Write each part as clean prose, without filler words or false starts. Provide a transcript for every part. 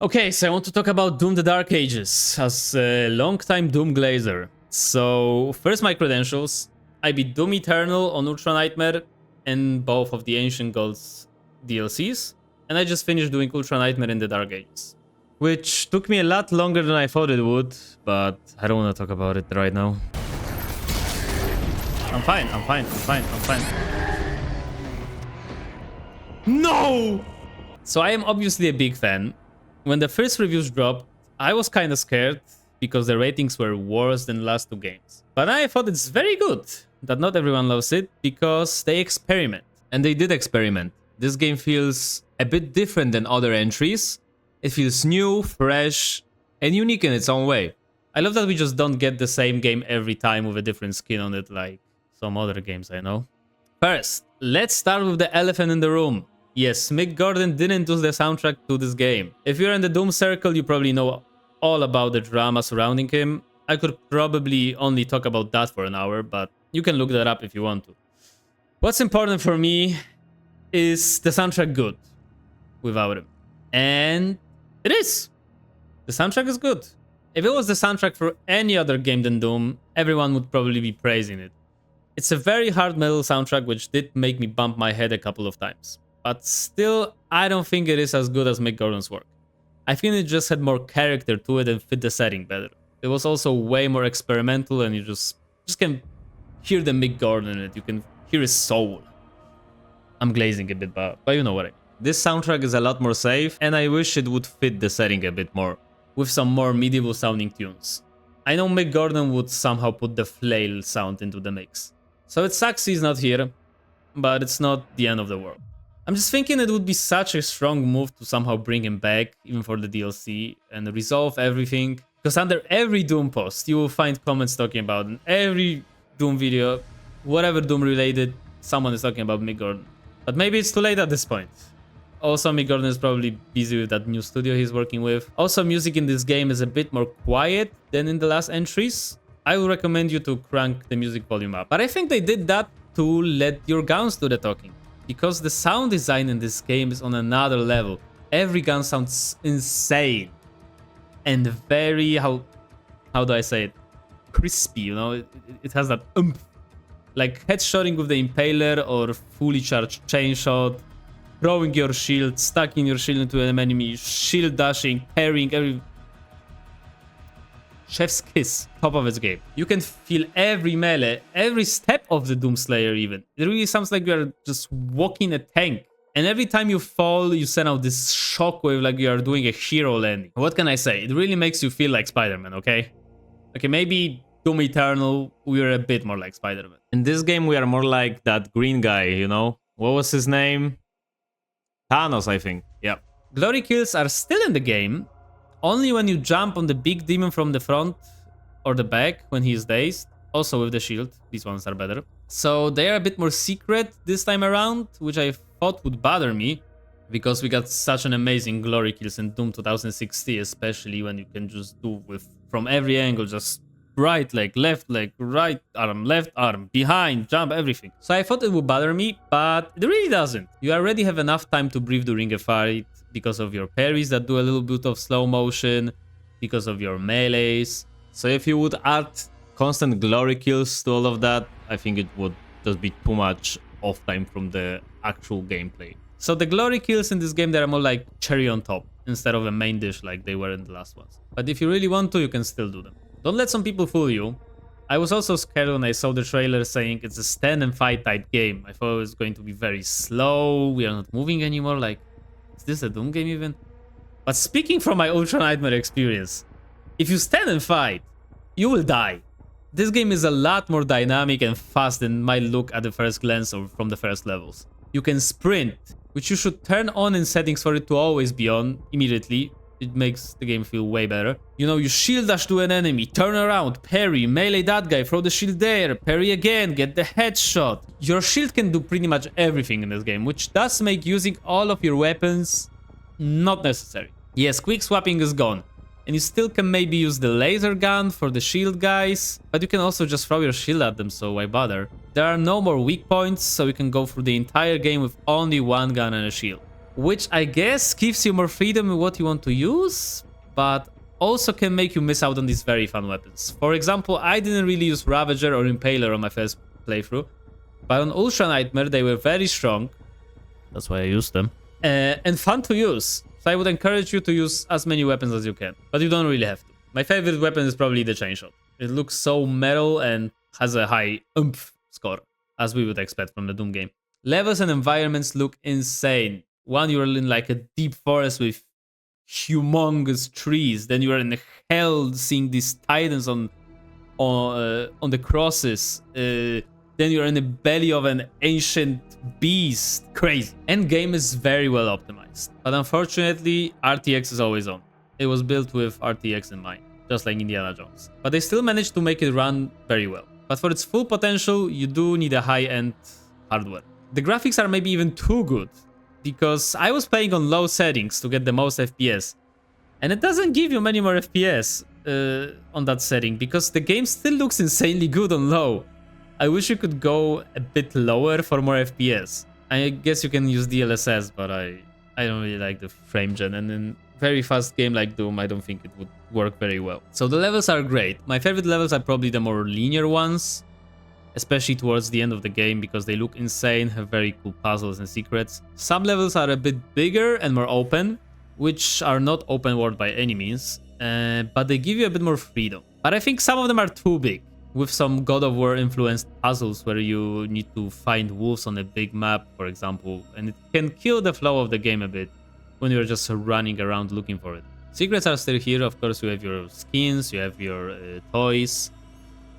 Okay, so I want to talk about Doom the Dark Ages as a long-time Doom glazer. So, first my credentials. I beat Doom Eternal on Ultra Nightmare and both of the Ancient Gods DLCs. And I just finished doing Ultra Nightmare in the Dark Ages. Which took me a lot longer than I thought it would, but I don't want to talk about it right now. I'm fine. No! So I am obviously a big fan. When the first reviews dropped, I was kind of scared because the ratings were worse than the last two games. But I thought it's very good that not everyone loves it because they experiment. And they did experiment. This game feels a bit different than other entries. It feels new, fresh, and unique in its own way. I love that we just don't get the same game every time with a different skin on it like some other games I know. First, let's start with the elephant in the room. Yes, Mick Gordon didn't do the soundtrack to this game. If you're in the Doom circle, you probably know all about the drama surrounding him. I could probably only talk about that for an hour, but you can look that up if you want to. What's important for me is the soundtrack good without him. And it is. The soundtrack is good. If it was the soundtrack for any other game than Doom, everyone would probably be praising it. It's a very hard metal soundtrack which did make me bump my head a couple of times. But still, I don't think it is as good as Mick Gordon's work. I think it just had more character to it and fit the setting better. It was also way more experimental and you just can hear the Mick Gordon in it. You can hear his soul. I'm glazing a bit, but you know what I mean. This soundtrack is a lot more safe and I wish it would fit the setting a bit more, with some more medieval sounding tunes. I know Mick Gordon would somehow put the flail sound into the mix. So it sucks he's not here, but it's not the end of the world. I'm just thinking it would be such a strong move to somehow bring him back, even for the DLC, and resolve everything. Because under every Doom post, you will find comments talking about, in every Doom video, whatever Doom related, someone is talking about Mick Gordon. But maybe it's too late at this point. Also, Mick Gordon is probably busy with that new studio he's working with. Also, music in this game is a bit more quiet than in the last entries. I would recommend you to crank the music volume up. But I think they did that to let your guns do the talking. Because the sound design in this game is on another level. Every gun sounds insane. And very, how do I say it? Crispy, you know? It has that oomph. Like headshotting with the Impaler or fully charged chainshot. Throwing your shield, stacking your shield into an enemy, shield dashing, parrying, every... Chef's kiss, top of its game. You can feel every melee, every step of the Doomslayer even. It really sounds like you are just walking a tank. And every time you fall, you send out this shockwave like you are doing a hero landing. What can I say? It really makes you feel like Spider-Man, okay? Okay, maybe Doom Eternal, we are a bit more like Spider-Man. In this game, we are more like that green guy, you know? What was his name? Thanos, I think. Yeah. Glory kills are still in the game. Only when you jump on the big demon from the front or the back when he is dazed. Also with the shield, these ones are better. So they are a bit more secret this time around, which I thought would bother me. Because we got such an amazing glory kills in Doom 2016, especially when you can just do with from every angle, just right leg, left leg, right arm, behind, jump, everything. So I thought it would bother me, but it really doesn't. You already have enough time to breathe during a fight, because of your parries that do a little bit of slow motion, because of your melees. So if you would add constant glory kills to all of that, I think it would just be too much off time from the actual gameplay. So the glory kills in this game, they're more like cherry on top, instead of a main dish like they were in the last ones. But if you really want to, you can still do them. Don't let some people fool you. I was also scared when I saw the trailer saying it's a stand and fight type game. I thought it was going to be very slow, we are not moving anymore, like... Is this a Doom game even? But speaking from my Ultra Nightmare experience, if you stand and fight, you will die. This game is a lot more dynamic and fast than might look at the first glance or from the first levels. You can sprint, which you should turn on in settings for it to always be on immediately. It makes the game feel way better. You know, you shield dash to an enemy, turn around, parry, melee that guy, throw the shield there, parry again, get the headshot. Your shield can do pretty much everything in this game, which does make using all of your weapons not necessary. Yes, quick swapping is gone. And you still can maybe use the laser gun for the shield guys, but you can also just throw your shield at them, so why bother? There are no more weak points, so you can go through the entire game with only one gun and a shield. which I guess gives you more freedom in what you want to use, but also can make you miss out on these very fun weapons. For example, I didn't really use Ravager or Impaler on my first playthrough, but on Ultra Nightmare they were very strong. That's why I used them. And fun to use. So I would encourage you to use as many weapons as you can, but you don't really have to. My favorite weapon is probably the Chainshot. It looks so metal and has a high oomph score, as we would expect from the Doom game. Levels and environments look insane. One, you're in like a deep forest with humongous trees. Then you're in hell seeing these titans on the crosses. Then you're in the belly of an ancient beast. Crazy. Endgame is very well optimized, but unfortunately, RTX is always on. It was built with RTX in mind, just like Indiana Jones. But they still managed to make it run very well. But for its full potential, you do need a high-end hardware. The graphics are maybe even too good, because I was playing on low settings to get the most FPS. And it doesn't give you many more FPS on that setting, because the game still looks insanely good on low. I wish you could go a bit lower for more FPS. I guess you can use DLSS, but I don't really like the frame gen, and in very fast game like Doom, I don't think it would work very well. So the levels are great. My favorite levels are probably the more linear ones, especially towards the end of the game, because they look insane, have very cool puzzles and secrets. Some levels are a bit bigger and more open, which are not open world by any means, but they give you a bit more freedom. But I think some of them are too big, with some God of War influenced puzzles where you need to find wolves on a big map, for example, and it can kill the flow of the game a bit when you're just running around looking for it. Secrets are still here, of course. You have your skins, you have your toys.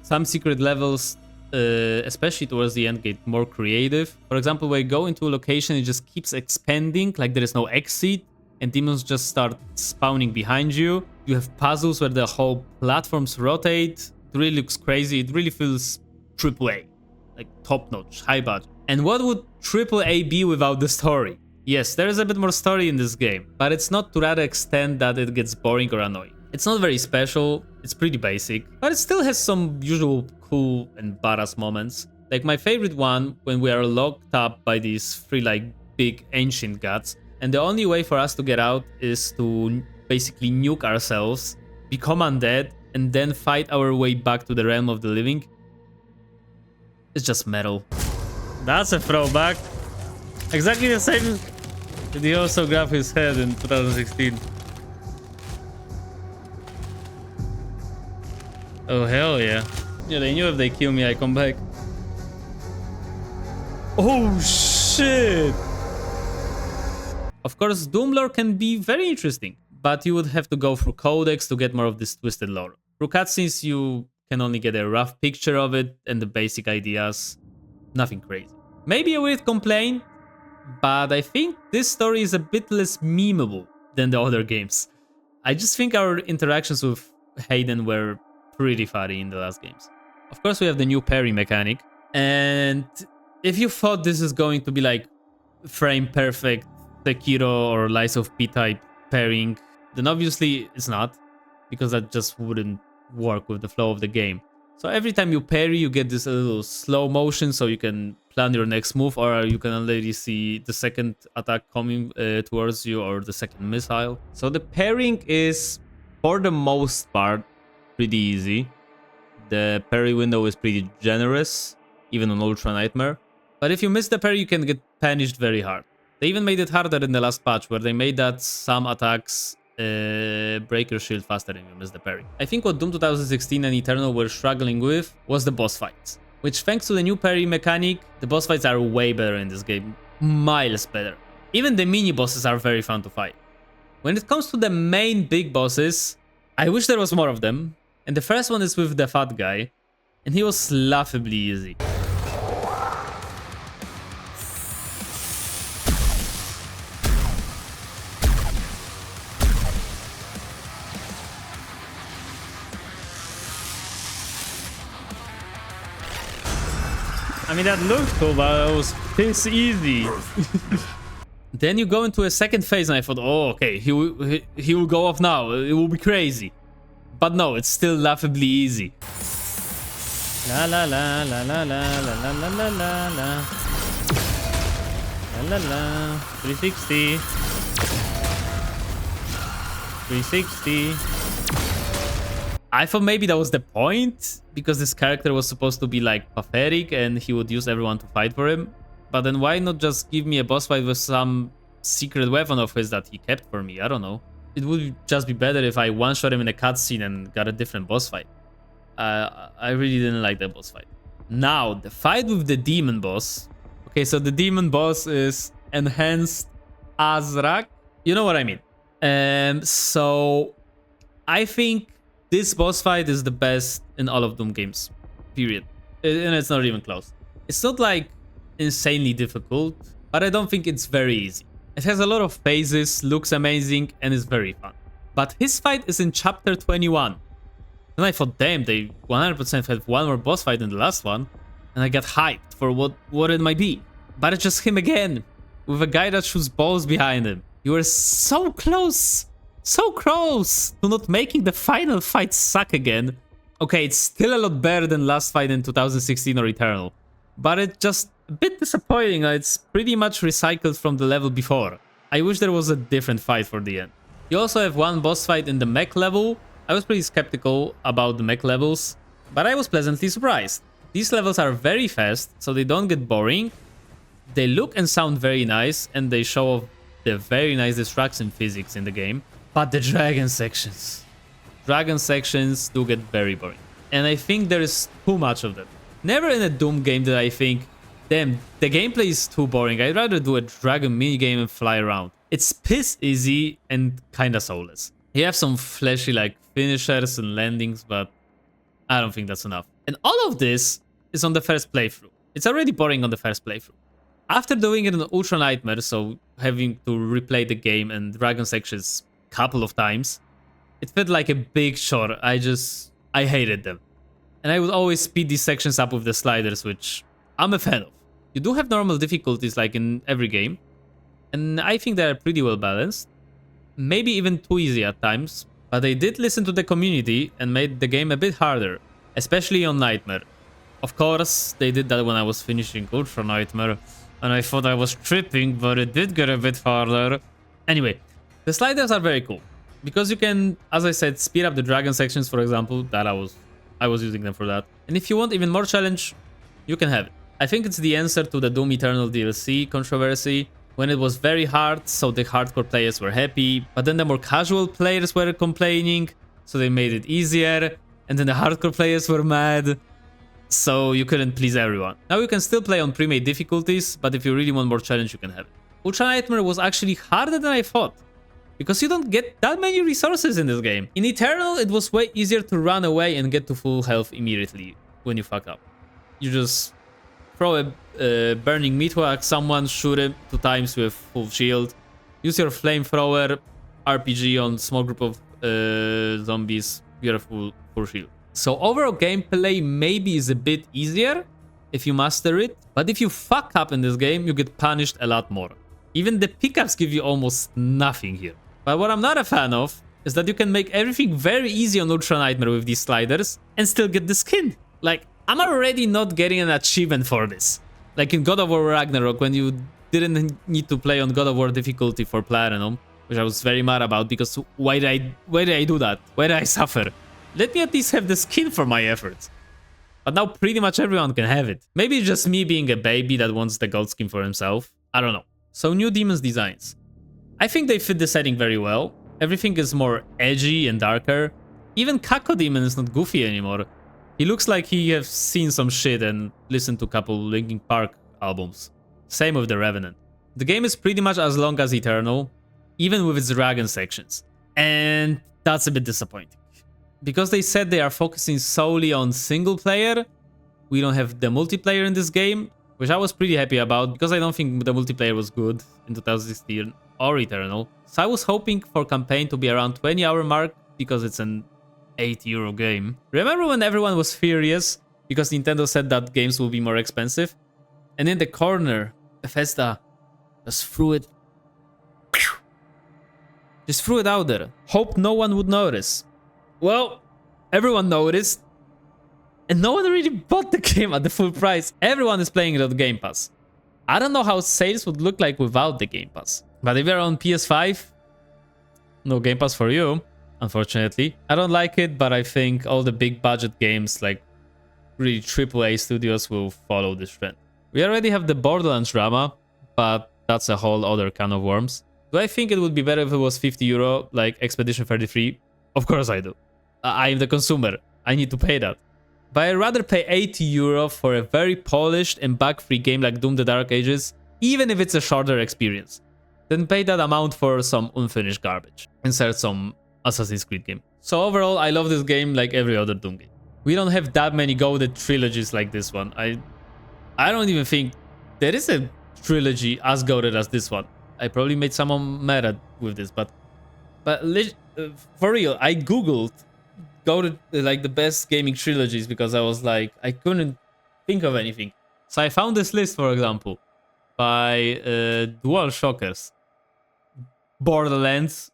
Some secret levels, especially towards the end, get more creative. For example, when you go into a location, it just keeps expanding, like there is no exit, and demons just start spawning behind you. You have puzzles where the whole platforms rotate. It really looks crazy. It really feels AAA, like top-notch, high budget. And what would AAA be without the story? Yes, there is a bit more story in this game, but it's not to that extent that it gets boring or annoying. It's not very special, it's pretty basic, but it still has some usual cool and badass moments. Like my favorite one, when we are locked up by these three like big ancient gods, and the only way for us to get out is to basically nuke ourselves, become undead, and then fight our way back to the realm of the living. It's just metal. That's a throwback. Exactly the same that he also grabbed his head in 2016. Oh hell yeah. Yeah, they knew if they kill me, I come back. Oh shit! Of course, Doom lore can be very interesting, but you would have to go through codex to get more of this twisted lore. Through cutscenes, you can only get a rough picture of it and the basic ideas. Nothing crazy. Maybe a weird complaint, but I think this story is a bit less memeable than the other games. I just think our interactions with Hayden were pretty funny in the last games. Of course, we have the new parry mechanic, and if you thought this is going to be like frame perfect Sekiro or Lies of P type parrying, then obviously it's not, because that just wouldn't work with the flow of the game. So every time you parry, you get this little slow motion, so you can plan your next move, or you can already see the second attack coming towards you, or the second missile. So the parrying is, for the most part, pretty easy. The parry window is pretty generous, even on Ultra Nightmare. But if you miss the parry, you can get punished very hard. They even made it harder in the last patch, where they made that some attacks break your shield faster if you miss the parry. I think what Doom 2016 and Eternal were struggling with was the boss fights, which, thanks to the new parry mechanic, the boss fights are way better in this game. Miles better. Even the mini bosses are very fun to fight. When it comes to the main big bosses, I wish there was more of them. And the first one is with the fat guy, and he was laughably easy. I mean, that looked cool, but it was piss easy. Then you go into a second phase, and I thought, oh, okay, he will go off now. It will be crazy. But no, it's still laughably easy. La la la la la la la la la la la. La La la. 360. 360. I thought maybe that was the point, because this character was supposed to be like pathetic and he would use everyone to fight for him. But then why not just give me a boss fight with some secret weapon of his that he kept for me? I don't know. It would just be better if I one-shot him in a cutscene and got a different boss fight. I really didn't like that boss fight. Now, the fight with the demon boss. Okay, so the demon boss is Enhanced Azrak. You know what I mean. So I think this boss fight is the best in all of Doom games, period. And it's not even close. It's not like insanely difficult, but I don't think it's very easy. It has a lot of phases, looks amazing, and is very fun. But his fight is in chapter 21. And I thought, damn, they 100% had one more boss fight than the last one. And I got hyped for what it might be. But it's just him again, with a guy that shoots balls behind him. You were so close to not making the final fight suck again. Okay, it's still a lot better than last fight in 2016 or Eternal. But it's just a bit disappointing. It's pretty much recycled from the level before. I wish there was a different fight for the end. You also have one boss fight in the mech level. I was pretty skeptical about the mech levels, but I was pleasantly surprised. These levels are very fast, so they don't get boring. They look and sound very nice, and they show off the very nice destruction physics in the game. But the dragon sections do get very boring. And I think there is too much of that. Never in a Doom game did I think, damn, the gameplay is too boring. I'd rather do a dragon minigame and fly around. It's piss easy and kinda soulless. You have some flashy like finishers and landings, but I don't think that's enough. And all of this is on the first playthrough. It's already boring on the first playthrough. After doing it in Ultra Nightmare, so having to replay the game and dragon sections a couple of times, it felt like a big chore. I hated them. And I would always speed these sections up with the sliders, which I'm a fan of. You do have normal difficulties like in every game, and I think they are pretty well balanced. Maybe even too easy at times, but they did listen to the community and made the game a bit harder, especially on Nightmare. Of course, they did that when I was finishing Ultra Nightmare, and I thought I was tripping, but it did get a bit harder. Anyway, the sliders are very cool, because you can, as I said, speed up the dragon sections, for example. That I was using them for that. And if you want even more challenge, you can have it. I think it's the answer to the Doom Eternal DLC controversy, when it was very hard, so the hardcore players were happy, but then the more casual players were complaining, so they made it easier, and then the hardcore players were mad, so you couldn't please everyone. Now you can still play on pre-made difficulties, but if you really want more challenge, you can have it. Ultra Nightmare was actually harder than I thought, because you don't get that many resources in this game. In Eternal, it was way easier to run away and get to full health immediately when you fuck up. You just throw a burning meteor at someone, shoot him 2 times with full shield, use your flamethrower, RPG on small group of zombies, you have full shield. So overall gameplay maybe is a bit easier if you master it, but if you fuck up in this game, you get punished a lot more. Even the pickups give you almost nothing here. But what I'm not a fan of is that you can make everything very easy on Ultra Nightmare with these sliders and still get the skin. Like, I'm already not getting an achievement for this. Like in God of War Ragnarok, when you didn't need to play on God of War difficulty for Platinum, which I was very mad about, because why did I do that? Why did I suffer? Let me at least have the skin for my efforts. But now pretty much everyone can have it. Maybe it's just me being a baby that wants the gold skin for himself. I don't know. So new demons designs. I think they fit the setting very well. Everything is more edgy and darker. Even Kako Demon is not goofy anymore. He looks like he has seen some shit and listened to a couple Linkin Park albums. Same with the Revenant. The game is pretty much as long as Eternal, even with its dragon sections. And that's a bit disappointing. Because they said they are focusing solely on single player, we don't have the multiplayer in this game, which I was pretty happy about, because I don't think the multiplayer was good in 2016 or Eternal. So I was hoping for campaign to be around 20-hour mark, because it's an €8 game. Remember when everyone was furious because Nintendo said that games will be more expensive? And in the corner, Bethesda just threw it. Just threw it out there. Hope no one would notice. Well, everyone noticed. And no one really bought the game at the full price. Everyone is playing it on Game Pass. I don't know how sales would look like without the Game Pass. But if you're on PS5, no Game Pass for you, unfortunately. I don't like it, but I think all the big budget games, like really AAA studios, will follow this trend. We already have the Borderlands drama, but that's a whole other can of worms. Do I think it would be better if it was 50 euro, like Expedition 33? Of course I do. I am the consumer. I need to pay that. But I'd rather pay 80 euro for a very polished and bug-free game like Doom: The Dark Ages, even if it's a shorter experience, than pay that amount for some unfinished garbage. Insert some Assassin's Creed game. So overall, I love this game like every other Doom game. We don't have that many goated trilogies like this one. I don't even think there is a trilogy as goated as this one. I probably made someone mad with this, but for real, I googled goated like the best gaming trilogies because I was like, I couldn't think of anything. So I found this list, for example, by Dual Shockers. Borderlands.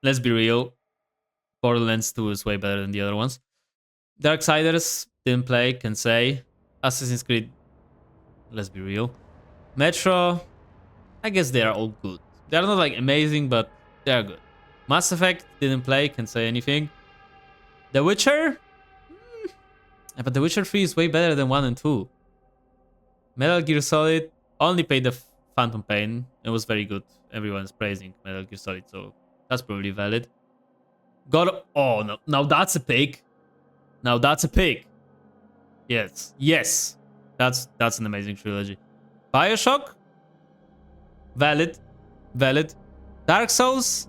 Let's be real. Borderlands 2 is way better than the other ones. Darksiders, didn't play, can say. Assassin's Creed, let's be real. Metro, I guess they are all good. They're not like amazing, but they're good. Mass Effect, didn't play, can't say anything. The Witcher? But The Witcher 3 is way better than 1 and 2. Metal Gear Solid, only played the Phantom Pain. It was very good. Everyone's praising Metal Gear Solid, so that's probably valid. Oh, no. Now that's a pick. Now that's a pick. Yes. Yes. That's an amazing trilogy. BioShock? Valid. Valid. Dark Souls?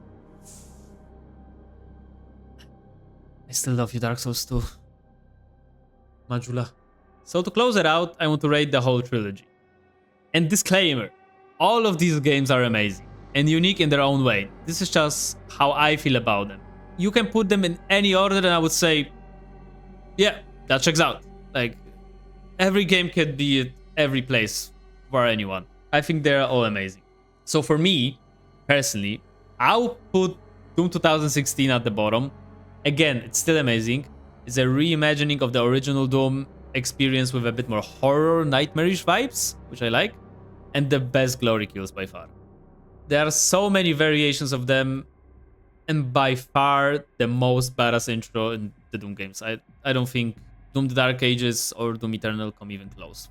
I still love you, Dark Souls 2. Majula. So to close it out, I want to rate the whole trilogy. And disclaimer, all of these games are amazing and unique in their own way. This is just how I feel about them. You can put them in any order and I would say, yeah, that checks out. Like, every game could be at every place for anyone. I think they're all amazing. So for me, personally, I'll put Doom 2016 at the bottom. Again, it's still amazing. It's a reimagining of the original Doom experience with a bit more horror, nightmarish vibes, which I like. And the best glory kills by far. There are so many variations of them, and by far the most badass intro in the Doom games. I don't think Doom: The Dark Ages or Doom Eternal come even close.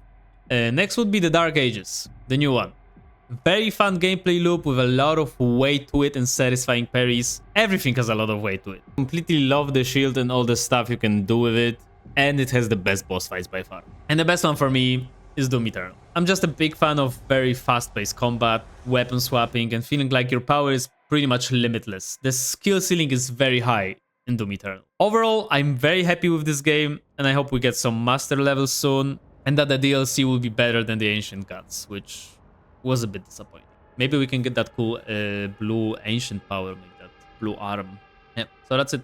Next would be the Dark Ages, the new one. Very fun gameplay loop with a lot of weight to it and satisfying parries. Everything has a lot of weight to it. Completely love the shield and all the stuff you can do with it. And it has the best boss fights by far. And the best one for me is Doom Eternal. I'm just a big fan of very fast-paced combat, weapon swapping, and feeling like your power is pretty much limitless. The skill ceiling is very high in Doom Eternal. Overall, I'm very happy with this game, and I hope we get some master levels soon, and that the DLC will be better than the Ancient Gods, which was a bit disappointing. Maybe we can get that cool blue ancient power, make that blue arm. Yeah, so that's it.